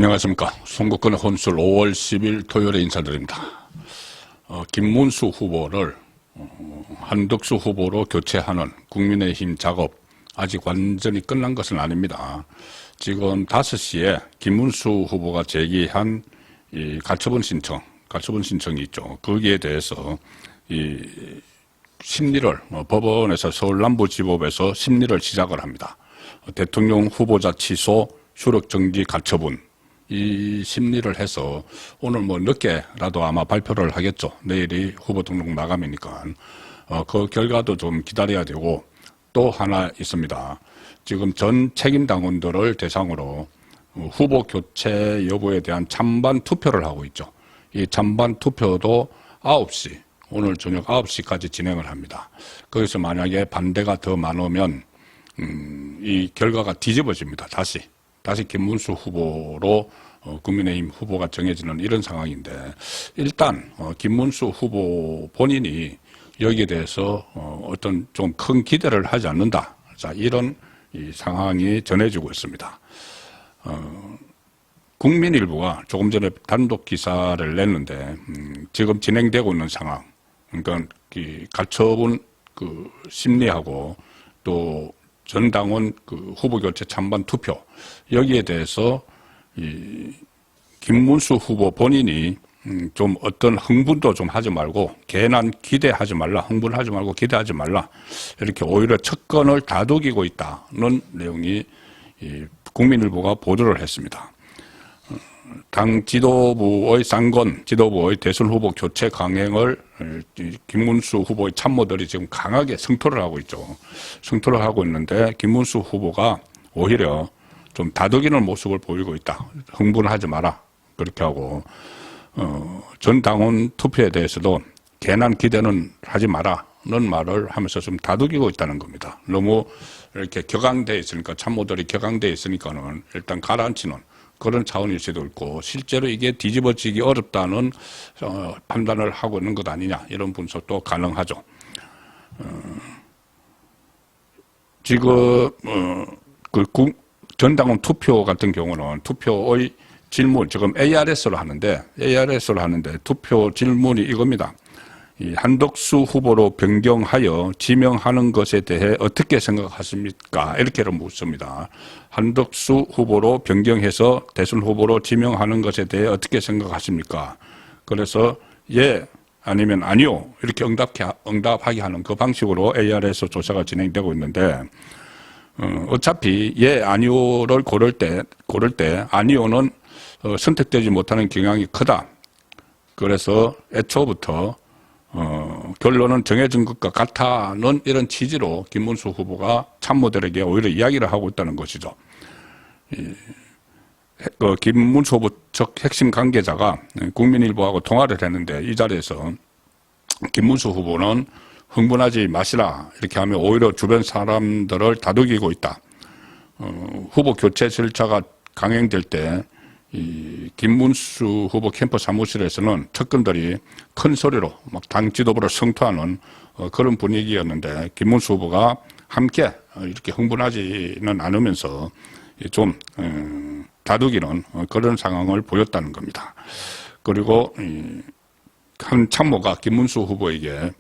안녕하십니까. 송국근의 혼술 5월 10일 토요일에 인사드립니다. 김문수 후보를 한덕수 후보로 교체하는 국민의힘 작업 아직 완전히 끝난 것은 아닙니다. 지금 5시에 김문수 후보가 제기한 이 가처분 신청이 있죠. 거기에 대해서 이 심리를 법원에서 서울남부지법에서 심리를 시작을 합니다. 대통령 후보자 취소, 효력정지 가처분 이 심리를 해서 오늘 늦게라도 아마 발표를 하겠죠. 내일이 후보 등록 마감이니까 그 결과도 좀 기다려야 되고, 또 하나 있습니다. 지금 전 책임 당원들을 대상으로 후보 교체 여부에 대한 찬반 투표를 하고 있죠. 이 찬반 투표도 9시, 오늘 저녁 9시까지 진행을 합니다. 거기서 만약에 반대가 더 많으면 이 결과가 뒤집어집니다. 다시 김문수 후보로 국민의힘 후보가 정해지는 이런 상황인데, 일단 김문수 후보 본인이 여기에 대해서 어떤 좀 큰 기대를 하지 않는다. 자, 이런 이 상황이 전해지고 있습니다. 국민일보가 조금 전에 단독 기사를 냈는데 지금 진행되고 있는 상황, 그러니까 가처분 심리하고 또 전당원 후보 교체 찬반 투표, 여기에 대해서 이 김문수 후보 본인이 좀 어떤 흥분도 좀 하지 말고, 괜한 기대하지 말라, 흥분하지 말고 기대하지 말라, 이렇게 오히려 척건을 다독이고 있다는 내용이 이 국민일보가 보도를 했습니다. 당 지도부의 지도부의 대선 후보 교체 강행을 김문수 후보의 참모들이 지금 강하게 성토를 하고 있죠. 성토를 하고 있는데 김문수 후보가 오히려 좀 다독이는 모습을 보이고 있다. 흥분하지 마라, 그렇게 하고 전 당원 투표에 대해서도 괜한 기대는 하지 마라는 말을 하면서 좀 다독이고 있다는 겁니다. 너무 이렇게 격앙돼 있으니까, 참모들이 격앙돼 있으니까는 일단 가라앉히는 그런 차원일 수도 있고, 실제로 이게 뒤집어지기 어렵다는 판단을 하고 있는 것 아니냐, 이런 분석도 가능하죠. 지금 전당원 투표 같은 경우는 투표의 질문, 지금 ARS로 하는데 투표 질문이 이겁니다. 이 한덕수 후보로 변경하여 지명하는 것에 대해 어떻게 생각하십니까? 이렇게를 묻습니다. 한덕수 후보로 변경해서 대선 후보로 지명하는 것에 대해 어떻게 생각하십니까? 그래서 예, 아니면 아니요, 이렇게 응답하게 하는 그 방식으로 ARS 조사가 진행되고 있는데, 어차피 예, 아니요를 고를 때 아니요는 선택되지 못하는 경향이 크다. 그래서 애초부터 결론은 정해진 것과 같다는 이런 취지로 김문수 후보가 참모들에게 오히려 이야기를 하고 있다는 것이죠. 김문수 후보 측 핵심 관계자가 국민일보하고 통화를 했는데, 이 자리에서 김문수 후보는 흥분하지 마시라, 이렇게 하면 오히려 주변 사람들을 다독이고 있다. 후보 교체 절차가 강행될 때 이 김문수 후보 캠프 사무실에서는 측근들이 큰 소리로 막 당 지도부를 성토하는 그런 분위기였는데, 김문수 후보가 함께 이렇게 흥분하지는 않으면서 좀 다독이는 그런 상황을 보였다는 겁니다. 그리고 한 참모가 김문수 후보에게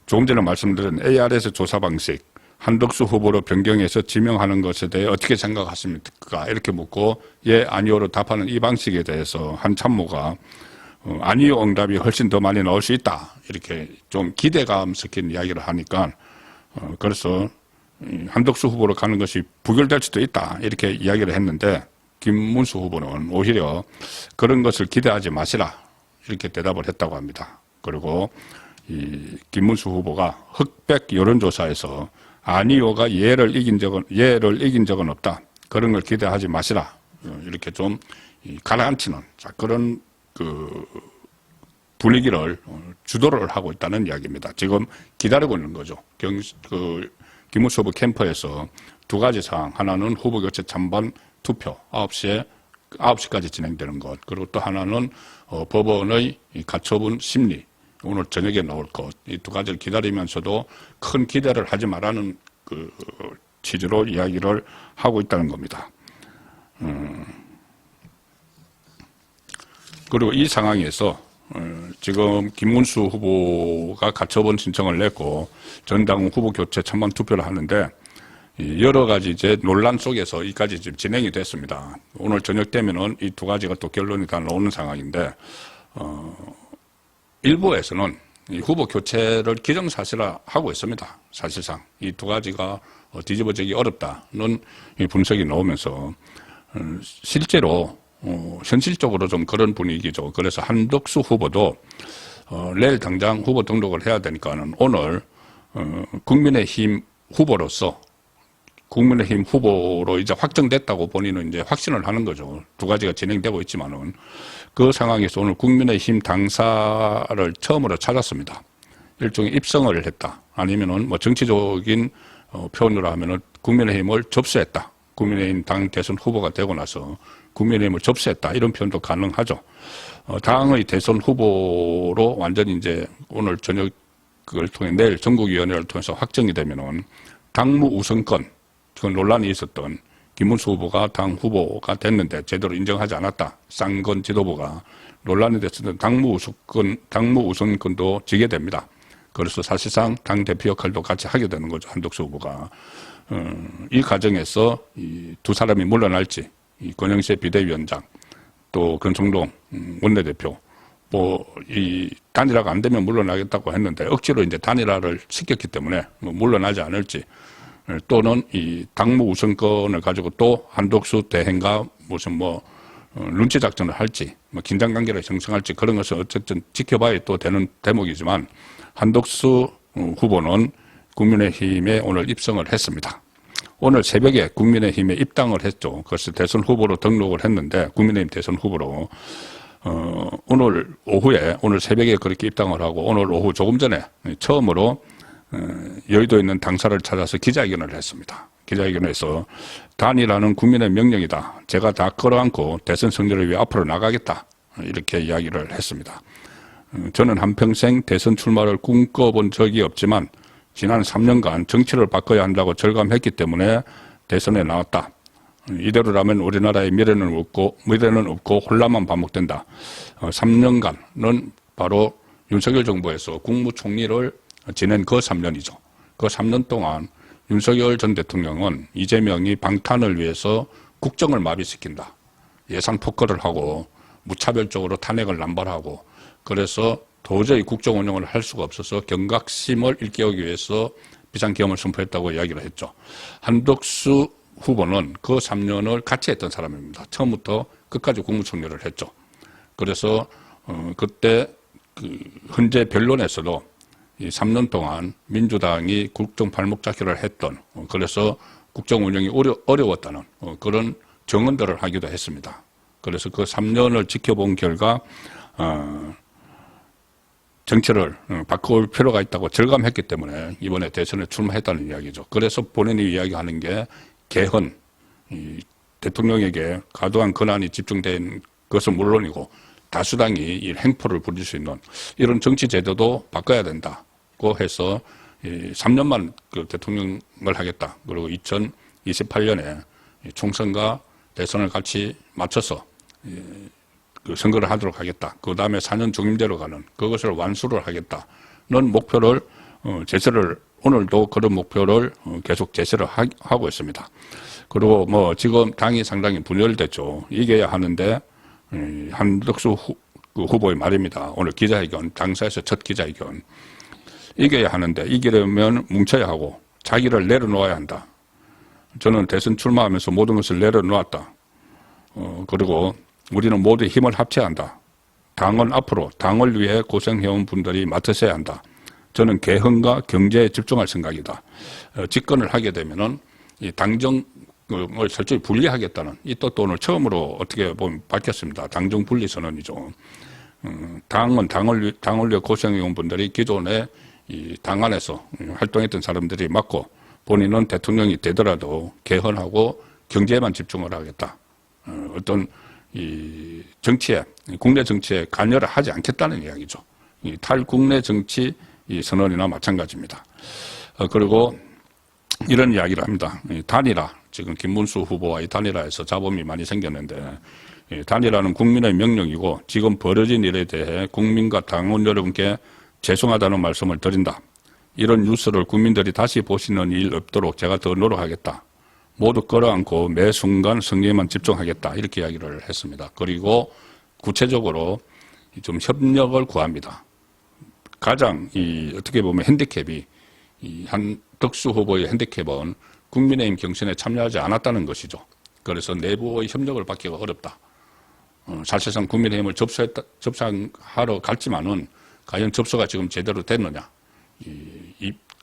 조금 전에 말씀드린 ARS 조사 방식, 한덕수 후보로 변경해서 지명하는 것에 대해 어떻게 생각하십니까? 이렇게 묻고 예, 아니요로 답하는 이 방식에 대해서 한 참모가 아니요 응답이 훨씬 더 많이 나올 수 있다, 이렇게 좀 기대감 섞인 이야기를 하니까 그래서 한덕수 후보로 가는 것이 부결될 수도 있다, 이렇게 이야기를 했는데, 김문수 후보는 오히려 그런 것을 기대하지 마시라, 이렇게 대답을 했다고 합니다. 그리고 이 김문수 후보가 흑백 여론조사에서 아니요가 예를 이긴 적은 없다, 그런 걸 기대하지 마시라, 이렇게 좀 가라앉히는 그런 분위기를 주도를 하고 있다는 이야기입니다. 지금 기다리고 있는 거죠. 김문수 후보 캠프에서 두 가지 사항, 하나는 후보 교체 찬반 투표 9시까지 진행되는 것, 그리고 또 하나는 법원의 가처분 심리, 오늘 저녁에 나올 것, 이 두 가지를 기다리면서도 큰 기대를 하지 말라는 취지로 이야기를 하고 있다는 겁니다. 그리고 이 상황에서 지금 김문수 후보가 가처분 신청을 냈고 정당 후보 교체 찬반 투표를 하는데 여러 가지 이제 논란 속에서 이까지 지금 진행이 됐습니다. 오늘 저녁 되면은 이 두 가지가 또 결론이 다 나오는 상황인데 일부에서는 이 후보 교체를 기정사실화하고 있습니다. 사실상 이 두 가지가 뒤집어지기 어렵다는 분석이 나오면서 실제로 현실적으로 좀 그런 분위기죠. 그래서 한덕수 후보도 내일 당장 후보 등록을 해야 되니까는 오늘 국민의힘 후보로서 국민의힘 후보로 이제 확정됐다고 본인은 이제 확신을 하는 거죠. 두 가지가 진행되고 있지만은 그 상황에서 오늘 국민의힘 당사를 처음으로 찾았습니다. 일종의 입성을 했다. 아니면은 뭐 정치적인 표현으로 하면은 국민의힘을 접수했다. 국민의힘 당 대선 후보가 되고 나서 국민의힘을 접수했다. 이런 표현도 가능하죠. 당의 대선 후보로 완전히 이제 오늘 저녁을 통해 내일 전국위원회를 통해서 확정이 되면은 당무 우선권, 그 논란이 있었던 김문수 후보가 당 후보가 됐는데 제대로 인정하지 않았다. 쌍건 지도부가 논란이 됐었던 당무 우선권도 지게 됩니다. 그래서 사실상 당 대표 역할도 같이 하게 되는 거죠. 한덕수 후보가. 이 과정에서 이 두 사람이 물러날지, 이 권영세 비대위원장, 또 권성동 원내대표, 이 단일화가 안 되면 물러나겠다고 했는데 억지로 이제 단일화를 시켰기 때문에 물러나지 않을지, 또는 이 당무 우선권을 가지고 또 한덕수 대행과 무슨 눈치 작전을 할지, 긴장 관계를 형성할지 그런 것은 어쨌든 지켜봐야 또 되는 대목이지만 한덕수 후보는 국민의힘에 오늘 입성을 했습니다. 오늘 새벽에 국민의힘에 입당을 했죠. 그래서 대선 후보로 등록을 했는데 국민의힘 대선 후보로 오늘 오후에 오늘 새벽에 그렇게 입당을 하고 오늘 오후 조금 전에 처음으로 여의도에 있는 당사를 찾아서 기자회견을 했습니다. 기자회견에서 단일화는 국민의 명령이다. 제가 다 끌어안고 대선 승리를 위해 앞으로 나가겠다. 이렇게 이야기를 했습니다. 저는 한평생 대선 출마를 꿈꿔본 적이 없지만 지난 3년간 정치를 바꿔야 한다고 절감했기 때문에 대선에 나왔다. 이대로라면 우리나라의 미래는 없고 혼란만 반복된다. 3년간은 바로 윤석열 정부에서 국무총리를 지낸 그 3년이죠. 그 3년 동안 윤석열 전 대통령은 이재명이 방탄을 위해서 국정을 마비시킨다. 예산 폭거를 하고 무차별적으로 탄핵을 남발하고 그래서 도저히 국정 운영을 할 수가 없어서 경각심을 일깨우기 위해서 비상계엄을 선포했다고 이야기를 했죠. 한덕수 후보는 그 3년을 같이 했던 사람입니다. 처음부터 끝까지 국무총리를 했죠. 그래서 그때 헌재 변론에서도 이 3년 동안 민주당이 국정 발목 잡기를 했던 그래서 국정 운영이 어려웠다는 그런 증언들을 하기도 했습니다. 그래서 그 3년을 지켜본 결과 정치를 바꿀 필요가 있다고 절감했기 때문에 이번에 대선에 출마했다는 이야기죠. 그래서 본인이 이야기하는 게 개헌, 대통령에게 과도한 권한이 집중된 것은 물론이고 다수당이 이 행포를 부릴 수 있는 이런 정치 제도도 바꿔야 된다고 해서 3년만 그 대통령을 하겠다. 그리고 2028년에 총선과 대선을 같이 맞춰서 그 선거를 하도록 하겠다. 그 다음에 4년 중임제로 가는 그것을 완수를 하겠다는 목표를 제시를 오늘도 그런 목표를 계속 제시를 하고 있습니다. 그리고 지금 당이 상당히 분열됐죠. 이겨야 하는데 한덕수 후보의 말입니다. 오늘 기자회견, 당사에서 첫 기자회견. 이겨야 하는데 이기려면 뭉쳐야 하고 자기를 내려놓아야 한다. 저는 대선 출마하면서 모든 것을 내려놓았다. 그리고 우리는 모두 힘을 합쳐야 한다. 당은 앞으로 당을 위해 고생해온 분들이 맡으셔야 한다. 저는 개헌과 경제에 집중할 생각이다. 집권을 하게 되면은 이 당정을 철저히 분리하겠다는 이 뜻도 오늘 처음으로 어떻게 보면 밝혔습니다. 당정 분리 선언이죠. 당은 당을 위해 고생해온 분들이 기존에 이 당 안에서 활동했던 사람들이 맡고 본인은 대통령이 되더라도 개헌하고 경제에만 집중을 하겠다. 어떤 이 정치에 국내 정치에 관여를 하지 않겠다는 이야기죠. 이 탈국내 정치 이 선언이나 마찬가지입니다. 그리고 이런 이야기를 합니다. 이 단일화 지금 김문수 후보와 이 단일화에서 잡음이 많이 생겼는데 단일화는 국민의 명령이고 지금 벌어진 일에 대해 국민과 당원 여러분께 죄송하다는 말씀을 드린다. 이런 뉴스를 국민들이 다시 보시는 일 없도록 제가 더 노력하겠다. 모두 끌어안고 매 순간 승리에만 집중하겠다. 이렇게 이야기를 했습니다. 그리고 구체적으로 좀 협력을 구합니다. 가장 어떻게 보면 핸디캡이 한덕수 후보의 핸디캡은 국민의힘 경선에 참여하지 않았다는 것이죠. 그래서 내부의 협력을 받기가 어렵다. 사실상 국민의힘을 접수하러 갔지만은 과연 접수가 지금 제대로 됐느냐.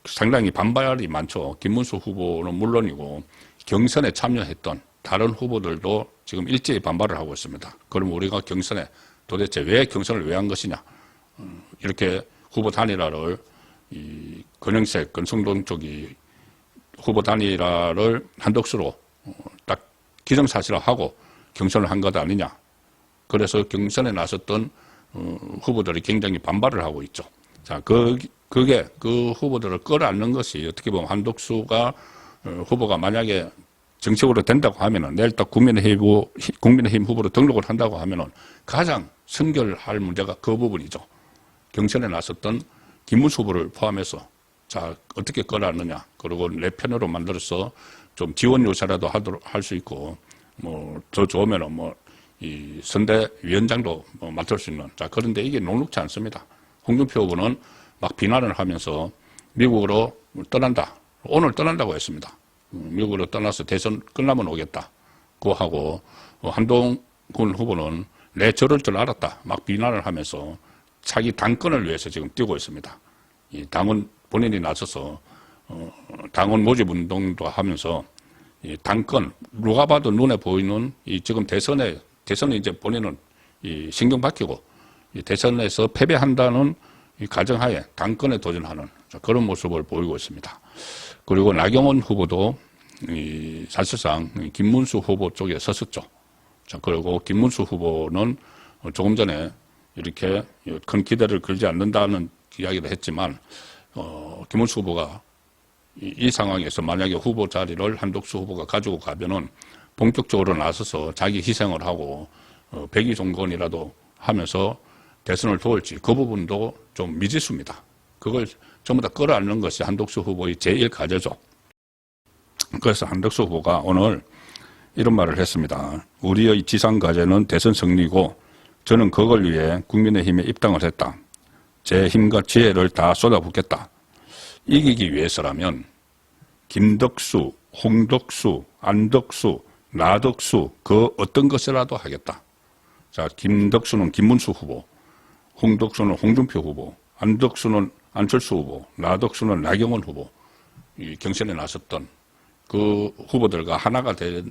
상당히 반발이 많죠. 김문수 후보는 물론이고 경선에 참여했던 다른 후보들도 지금 일제히 반발을 하고 있습니다. 그럼 우리가 경선에 도대체 왜 경선을 왜 한 것이냐. 이렇게 후보 단일화를 권영세, 권성동 쪽이 후보 단일화를 한덕수로 딱 기정사실화하고 경선을 한 것 아니냐. 그래서 경선에 나섰던 후보들이 굉장히 반발을 하고 있죠. 자, 그게 그 후보들을 끌어안는 것이 어떻게 보면 한덕수가 후보가 만약에 정식으로 된다고 하면은 내일 딱 국민의힘 후보로 등록을 한다고 하면은 가장 선결할 문제가 그 부분이죠. 경선에 나섰던 김문수 후보를 포함해서 자, 어떻게 끌어안느냐. 그리고 내 편으로 만들어서 좀 지원 요새라도 할 수 있고, 뭐, 더 좋으면은 이 선대위원장도 맡을 수 있는. 자, 그런데 이게 녹록지 않습니다. 홍준표 후보는 막 비난을 하면서 미국으로 떠난다. 오늘 떠난다고 했습니다. 미국으로 떠나서 대선 끝나면 오겠다. 그거 하고, 한동훈 후보는 내 저럴 줄 알았다. 막 비난을 하면서 자기 당권을 위해서 지금 뛰고 있습니다. 이 당원 본인이 나서서 당원 모집 운동도 하면서 이 당권 누가 봐도 눈에 보이는 이 지금 대선에 이제 본인은 이 신경 바뀌고 이 대선에서 패배한다는 이 가정하에 당권에 도전하는 그런 모습을 보이고 있습니다. 그리고 나경원 후보도 이 사실상 김문수 후보 쪽에 섰었죠. 자, 그리고 김문수 후보는 조금 전에 이렇게 큰 기대를 걸지 않는다는 이야기를 했지만, 김문수 후보가 이 상황에서 만약에 후보 자리를 한덕수 후보가 가지고 가면은 본격적으로 나서서 자기 희생을 하고, 백의종건이라도 하면서 대선을 도울지 그 부분도 좀 미지수입니다. 그걸 전부 다 끌어안는 것이 한덕수 후보의 제1과제죠. 그래서 한덕수 후보가 오늘 이런 말을 했습니다. 우리의 지상과제는 대선 승리고 저는 그걸 위해 국민의힘에 입당을 했다. 제 힘과 지혜를 다 쏟아붓겠다. 이기기 위해서라면 김덕수, 홍덕수, 안덕수, 나덕수 그 어떤 것이라도 하겠다. 자, 김덕수는 김문수 후보, 홍덕수는 홍준표 후보, 안덕수는 안철수 후보, 나덕수는 나경원 후보, 이 경선에 나섰던 그 후보들과 하나가 될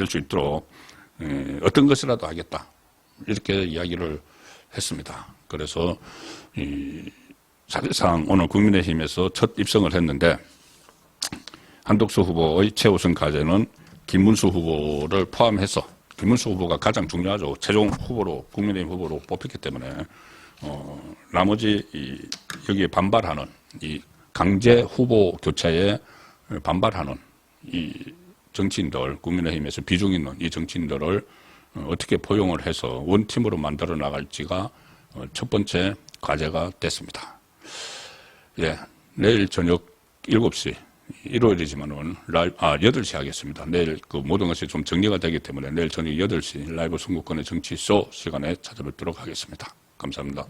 수 있도록 어떤 것이라도 하겠다. 이렇게 이야기를 했습니다. 그래서 사실상 오늘 국민의힘에서 첫 입성을 했는데 한덕수 후보의 최우선 과제는 김문수 후보를 포함해서 김문수 후보가 가장 중요하죠. 최종 후보로 국민의힘 후보로 뽑혔기 때문에 나머지 여기에 반발하는 이 강제 후보 교체에 반발하는 이 정치인들, 국민의힘에서 비중 있는 이 정치인들을 어떻게 포용을 해서 원팀으로 만들어 나갈지가 첫 번째 과제가 됐습니다. 예, 내일 저녁 7시, 일요일이지만은 8시 하겠습니다. 내일 그 모든 것이 좀 정리가 되기 때문에 내일 저녁 8시 라이브 선거권의 정치쇼 시간에 찾아뵙도록 하겠습니다. 감사합니다.